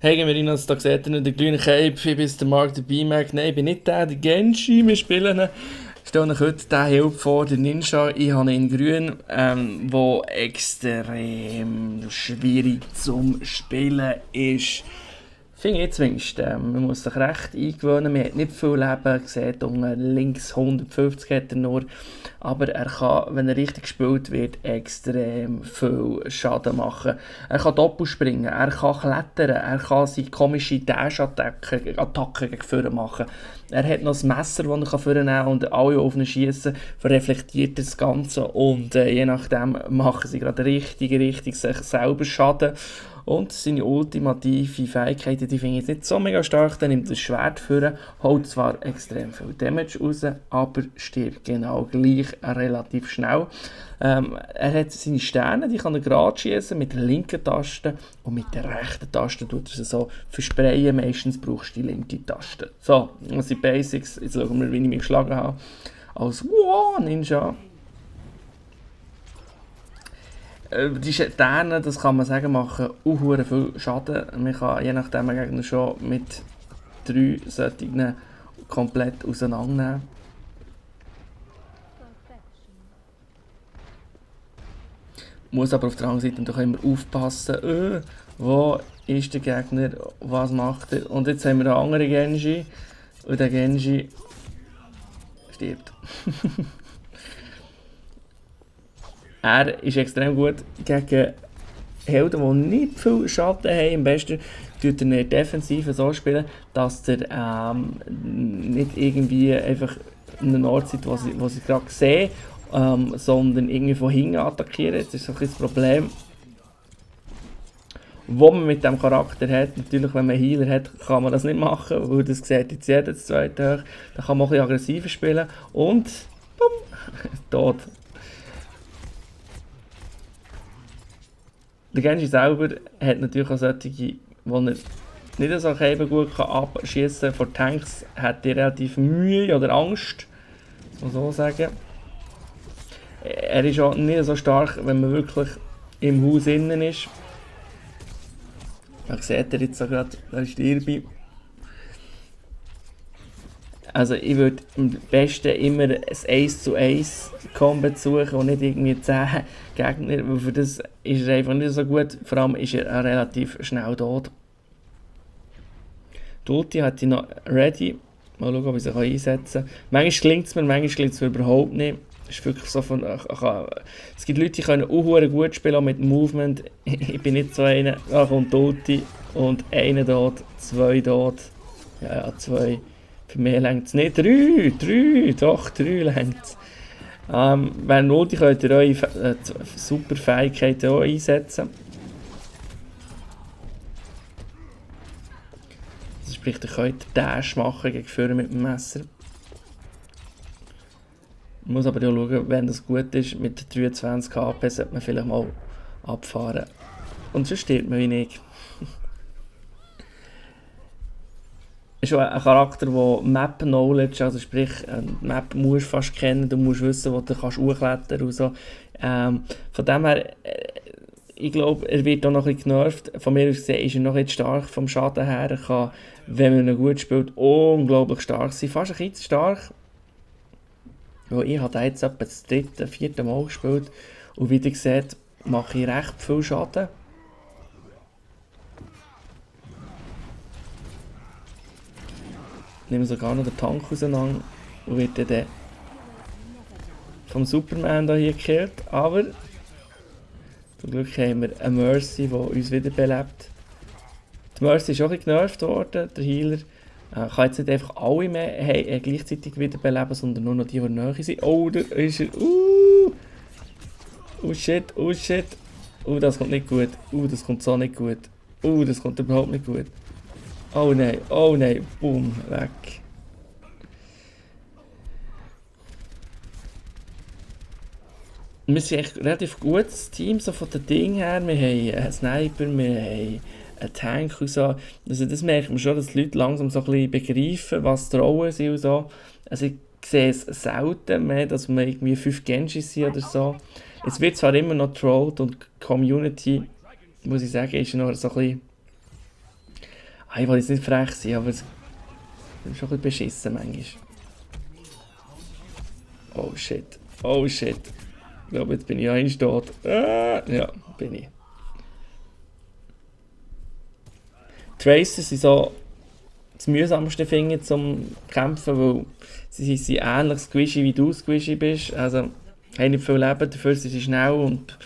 Hey Gemerinos, da seht ihr den grünen Cape, ich bin der Mark, der B-Mac. Nein, ich bin nicht der Genshi, wir spielen ihn. Ich stelle euch heute den Help vor, den Ninja. Ich habe ihn in grün, wo extrem schwierig zum Spielen ist. Finde ich zumindest. Man muss sich recht eingewöhnen, man hat nicht viel Leben, sieht unten links 150 hat er nur, aber er kann, wenn er richtig gespielt wird, extrem viel Schaden machen. Er kann doppelspringen, er kann klettern, er kann seine komische Dash-Attacken gegen vorne machen. Er hat noch ein Messer, das er vornehmen kann und alle auf ihn schiessen, verreflektiert das Ganze und je nachdem machen sie gerade richtig sich selber Schaden. Und seine ultimative Fähigkeiten, die finde ich jetzt nicht so mega stark. Dann nimmt das Schwert vor, holt zwar extrem viel Damage raus, aber stirbt genau gleich relativ schnell. Er hat seine Sterne, die kann er gerade schießen mit der linken Taste und mit der rechten Taste tut er sie so versprayen. Meistens brauchst du die linke Taste. So, das sind die Basics. Jetzt schauen wir, wie ich mich geschlagen habe. Als Wow Ninja. Die Sterne, das kann man sagen, machen auch viel Schaden. Man kann je nachdem einen Gegner schon mit 3 solchen komplett auseinandernehmen. Muss aber auf der anderen Seite doch immer aufpassen, wo ist der Gegner, was macht er. Und jetzt haben wir einen anderen Genji und der Genji stirbt. Er ist extrem gut gegen Helden, die nicht viel Schaden haben. Am besten tut er eine Defensive so spielen, dass er nicht irgendwie einfach an einem Ort seid, wo sie gerade sehen, sondern irgendwie von hinten attackieren. Das ist so ein bisschen das Problem, wo man mit dem Charakter hat. Natürlich, wenn man einen Healer hat, kann man das nicht machen, weil das sieht jetzt jeder das zweite hoch. Da kann man auch ein bisschen aggressiver spielen und bumm, tot. Der Genji selber hat natürlich auch solche, die er nicht so gut abschießen kann. Vor Tanks hat er relativ Mühe oder Angst, muss man so sagen. Er ist auch nicht so stark, wenn man wirklich im Haus innen ist. Da seht ihr jetzt gerade, da ist die Irbi. Also ich würde am besten immer ein 1:1 Combat suchen und nicht irgendwie 10 Gegner, weil für das ist er einfach nicht so gut. Vor allem ist er relativ schnell tot. Die Ulti hat ich noch ready. Mal schauen, ob ich sie einsetzen kann. Manchmal gelingt es mir, manchmal gelingt es mir überhaupt nicht. Es ist wirklich so von, es gibt Leute, die können auch gut spielen, auch mit Movement. Ich bin nicht so einer. Da kommt die Ulti und einer tot, 2 tot. Ja, 2. Für mehr längt es nicht. 3, doch, 3 längt es. Wenn nötig, könnt ihr eure super Fähigkeiten auch einsetzen. Also sprich, ihr könnt Dash machen gegen Führer mit dem Messer. Man muss aber ja schauen, wenn das gut ist, mit 23 HP sollte man vielleicht mal abfahren. Und sonst stirbt man wie nicht. Ist auch ein Charakter, der Map Knowledge, also sprich, Map musst du fast kennen, du musst wissen, wo du kannst hochklettern und so. Von dem her, ich glaube, er wird auch noch ein bisschen genervt. Von mir aus gesehen ist er noch nicht stark vom Schaden her. Er kann, wenn man ihn gut spielt, unglaublich stark sein. Fast ein bisschen zu stark. Weil ich habe jetzt etwa das 3., 4. Mal gespielt und wie ihr seht, mache ich recht viel Schaden. Nehme sogar noch den Tank auseinander und wird dann vom Superman hier gekillt. Aber zum Glück haben wir eine Mercy, die uns wiederbelebt. Die Mercy ist auch ein bisschen genervt worden, der Healer. Kann jetzt nicht einfach alle mehr gleichzeitig wiederbeleben, sondern nur noch die näher sind. Oh, da ist er. Oh shit. Das kommt nicht gut. Das kommt so nicht gut. Das kommt überhaupt nicht gut. Oh nein, boom, weg. Wir sind echt relativ gutes Team so von den Dingen her. Wir haben einen Sniper, wir haben einen Tank und so. Also das merkt man schon, dass die Leute langsam so ein bisschen begreifen, was Trauen sind und so. Also ich sehe es selten mehr, dass wir irgendwie 5 Genjis sind oder so. Es wird zwar immer noch trollt und die Community, muss ich sagen, ist noch so ein bisschen Ich will jetzt nicht frech sein, aber es ist schon ein bisschen beschissen manchmal. Oh shit. Oh shit. Ich glaube, jetzt bin ich eigentlich tot. Ja, bin ich. Tracer sind so das mühsamste Finger zum Kämpfen, weil sie sind ähnlich squishy wie du squishy bist. Also, haben nicht viel Leben, dafür sind sie schnell und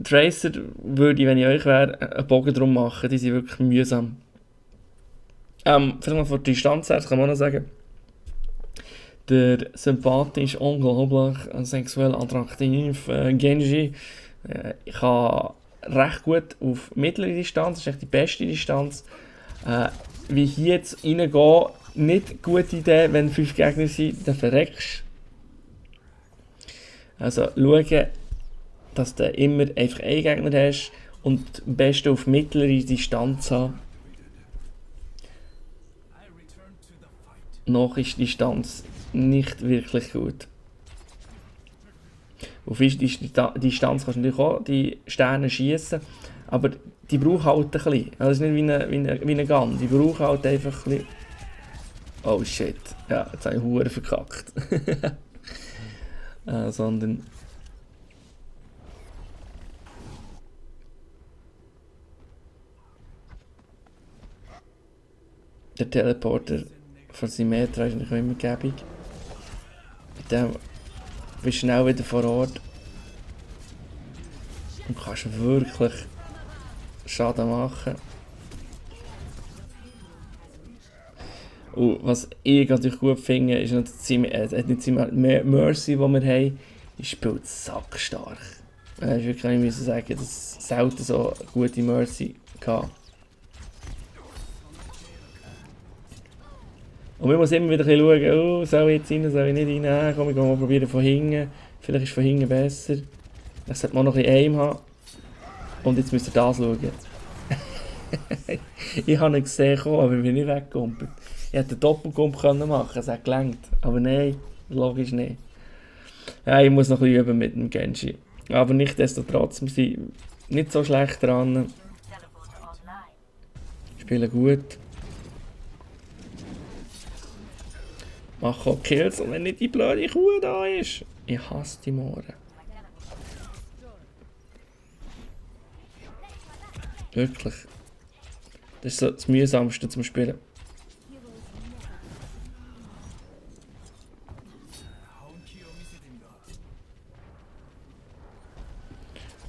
Tracer würde ich, wenn ich euch wäre, einen Bogen drum machen. Die sind wirklich mühsam. Vielleicht noch von der Distanz her, das kann man auch noch sagen. Der sympathisch, unglaublich, sexuell attraktiv Genji kann recht gut auf mittlere Distanz, das ist echt die beste Distanz. Wie hier jetzt reingehen, nicht eine gute Idee, wenn 5 Gegner sind, dann verreckst. Also schauen, dass du immer einfach einen Gegner hast und am besten auf mittlere Distanz haben. Noch ist die Distanz nicht wirklich gut. Auf die Distanz kannst du natürlich auch die Sterne schießen, aber die brauchen halt ein bisschen. Das ist nicht wie eine Gun, die brauchen halt einfach ein bisschen. Oh shit, ja, jetzt habe ich Huren verkackt. Sondern. Der Teleporter von Symmetra ist natürlich immer gäbig. Mit dem bist du schnell wieder vor Ort. Und kannst wirklich Schaden machen. Und was ich natürlich gut finde, ist nicht Mercy, die wir haben, die spielt sackstark. Ich wirklich müssen sagen, dass es selten so eine gute Mercy hatte. Und man muss immer wieder schauen, oh, soll ich jetzt rein, soll ich nicht rein, komm, ich gehe mal probieren von hinten. Vielleicht ist von hinten besser. Ich sollte mal noch ein bisschen Aim haben. Und jetzt müsst ihr das schauen. Ich habe ihn gesehen, aber ich bin nicht weggekommen. Ich hätte einen Doppelkump machen, es hat gelangt. Aber nein, logisch nicht. Ja, ich muss noch ein bisschen üben mit dem Genji. Aber nichtsdestotrotz, wir sind nicht so schlecht dran. Spielen gut. Mach auch Kills und wenn nicht die blöde Kuh da ist. Ich hasse die Mohren. Wirklich. Das ist so das mühsamste zum Spielen.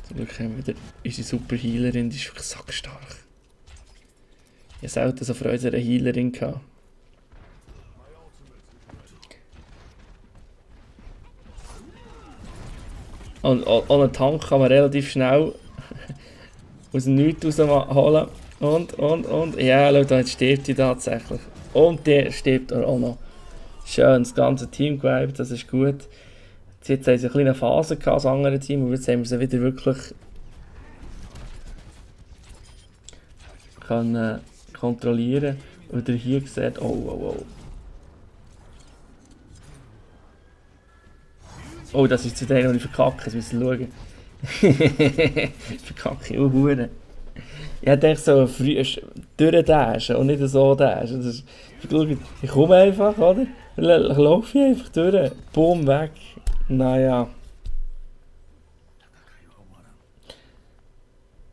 Zum Glück haben wir wieder unsere super Healerin, die ist wirklich sackstark. Ich hatte selten so Freude an einer Healerin gehabt. Und einen Tank kann man relativ schnell aus dem Nichts rausholen. Und. Ja, Leute, jetzt stirbt die tatsächlich. Und der stirbt auch noch. Schön, das ganze Team gewiped, das ist gut. Jetzt haben sie eine kleine Phase gehabt, das andere Team, aber jetzt haben wir sie wieder wirklich können kontrollieren. Und ihr hier seht, oh. Oh, das ist zu denen, die ich verkacke, jetzt müssen wir schauen. Verkacke, oh Hure. Ich hätte so früh durchdashen und nicht so dashen. Ich komme einfach, oder? Dann laufe ich einfach durch. Boom, weg. Naja.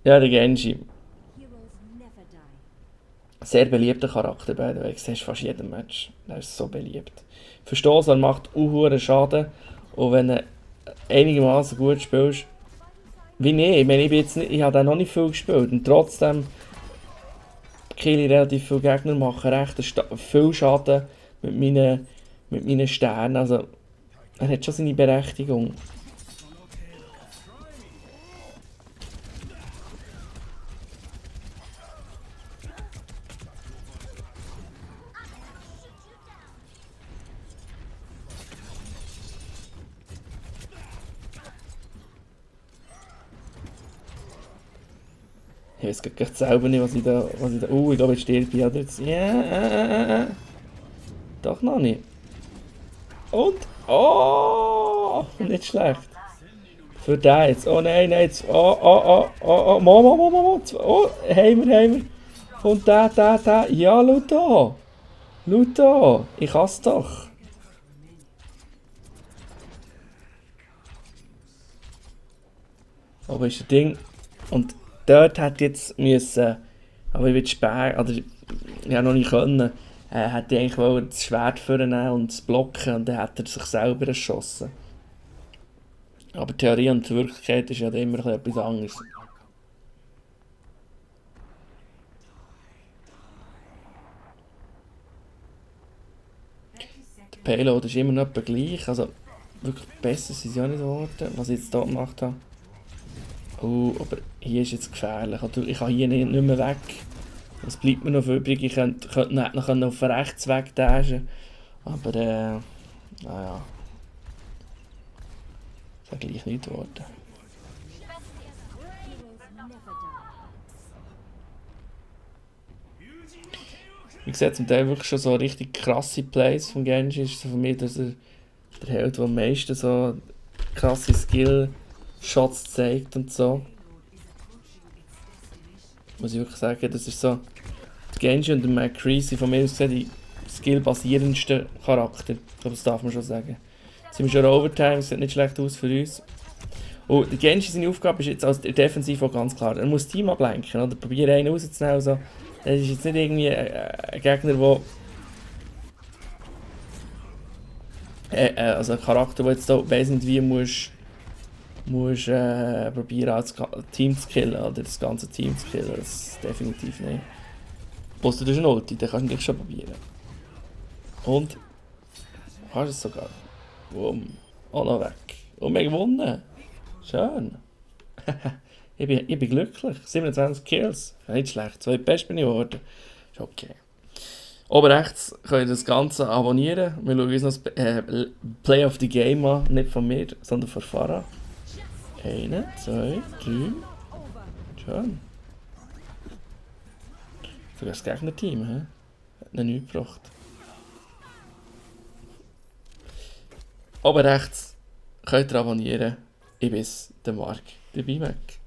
Ja, der Genji. Sehr beliebter Charakter, by the way. Ich sehe fast jedem Match. Der ist so beliebt. Verstoß, er macht auch Schaden. Und wenn du einigermaßen gut spielst, wie ich meine, ich habe noch nicht viel gespielt und trotzdem kill ich relativ viele Gegner, mache recht viel Schaden mit meinen Sternen. Also, er hat schon seine Berechtigung. Ich weiß gerade selber nicht, was ich da... ich glaube, jetzt stirbt ich, oder? Ja, doch noch nicht. Und... Oh! Nicht schlecht. Für den jetzt. Oh nein, jetzt... Oh, Mama. Oh, haben wir. Und der. Ja, schau da. Schau da. Ich hasse doch. Aber ist ein Ding. Und dort hat jetzt müssen. Aber ich will sparen. Oder ich habe noch nicht können. Hätte ich eigentlich wollen das Schwert vornehmen und es blocken. Und dann hat er sich selber erschossen. Aber Theorie und Wirklichkeit ist ja immer etwas anderes. Der Payload ist immer noch etwa gleich. Also wirklich besser sind sie auch nicht geworden, was ich jetzt hier gemacht habe. Oh, aber hier ist jetzt gefährlich. Also, ich kann hier nicht mehr weg. Was bleibt mir noch übrig? Ich könnte noch auf rechts wegdaschen. Aber naja, ist ja gleich nicht geworden. Wie gesagt, zum Teil wirklich schon so richtig krasse Plays von Genji. Ist so für mich der Held, der am meisten so krasse Skill-Shots zeigt und so. Muss ich wirklich sagen, das ist so. Genji und der McCree sind von mir aus gesehen die skillbasierendsten Charakter. Ich glaube, das darf man schon sagen. Jetzt sind wir schon Overtime, es sieht nicht schlecht aus für uns. Und der Genji, seine Aufgabe ist jetzt als Defensiv auch ganz klar. Er muss das Team ablenken oder probieren einen rauszunehmen. Also, er ist jetzt nicht irgendwie ein Gegner, der also ein Charakter, der jetzt da weiss nicht wie musst probieren als Team zu killen oder das ganze Team zu killen. Das definitiv nicht. Ausser du hast eine Ulti, dann kannst du dich schon probieren. Und kannst es sogar. Wumm. Auch noch weg. Und wir haben gewonnen. Schön. ich bin glücklich. 27 Kills. Nicht schlecht. 2 Best bin ich geworden. Ist okay. Oben rechts könnt ihr das Ganze abonnieren. Wir schauen uns noch das Play of the Game an. Nicht von mir, sondern von Farah. 1, 2, 3. Schön. Sogar das Gegnerteam, hä? Hat noch nichts gebracht. Oben rechts könnt ihr abonnieren. Ich bin der Marc, der BMAC.